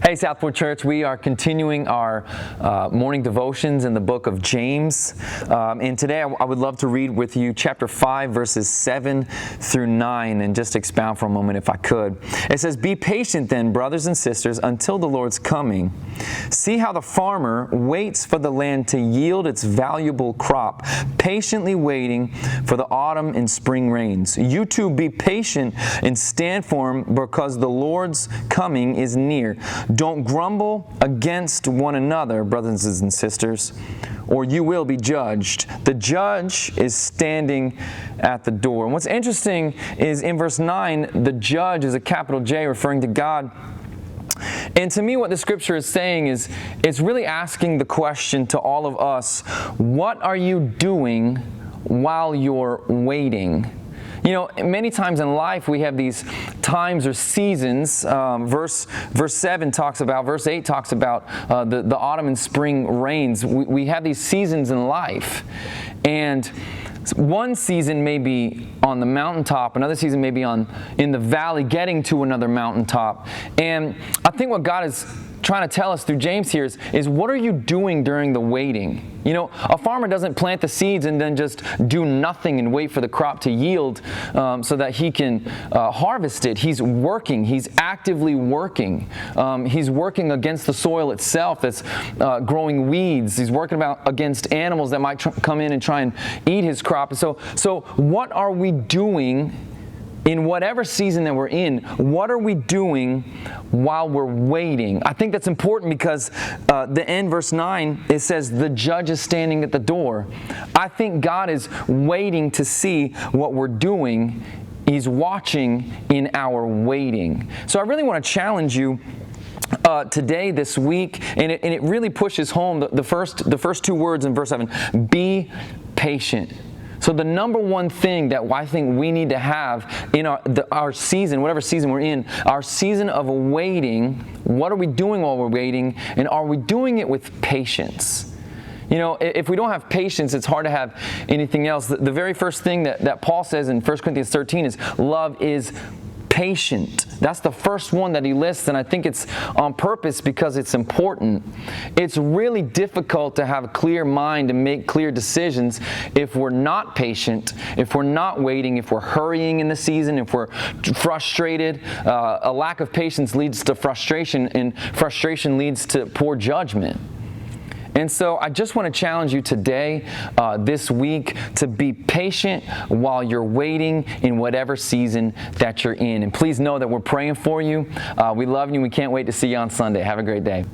Hey, Southport Church, we are continuing our morning devotions in the book of James. And today I would love to read with you chapter 5, verses 7 through 9, and just expound for a moment if I could. It says, "Be patient then, brothers and sisters, until the Lord's coming. See how the farmer waits for the land to yield its valuable crop, patiently waiting for the autumn and spring rains. You too be patient and stand firm, because the Lord's coming is near. Don't grumble against one another, brothers and sisters, or you will be judged. The judge is standing at the door." And what's interesting is in verse 9, the judge is a capital J, referring to God. And to me, what the scripture is saying is, it's really asking the question to all of us, what are you doing while you're waiting? You know, many times in life we have these times or seasons. Verse 7 talks about, verse 8 talks about the autumn and spring rains. We have these seasons in life. And one season may be on the mountaintop, another season may be in the valley, getting to another mountaintop. And I think what God is trying to tell us through James here is what are you doing during the waiting? You know, a farmer doesn't plant the seeds and then just do nothing and wait for the crop to yield so that he can harvest it. He's working. He's actively working. He's working against the soil itself that's growing weeds. He's working against animals that might come in and try and eat his crop. So what are we doing in whatever season that we're in? What are we doing while we're waiting? I think that's important because the end, verse 9, it says the judge is standing at the door. I think God is waiting to see what we're doing. He's watching in our waiting. So I really want to challenge you today, this week, and it really pushes home the first two words in verse 7, be patient. So the number one thing that I think we need to have in our season, whatever season we're in, our season of waiting, what are we doing while we're waiting, and are we doing it with patience? You know, if we don't have patience, it's hard to have anything else. The very first thing that Paul says in 1 Corinthians 13 is love is patient. That's the first one that he lists, and I think it's on purpose because it's important. It's really difficult to have a clear mind and make clear decisions if we're not patient, if we're not waiting, if we're hurrying in the season, if we're frustrated. A lack of patience leads to frustration, and frustration leads to poor judgment. And so I just want to challenge you today, this week, to be patient while you're waiting in whatever season that you're in. And please know that we're praying for you. We love you. We can't wait to see you on Sunday. Have a great day.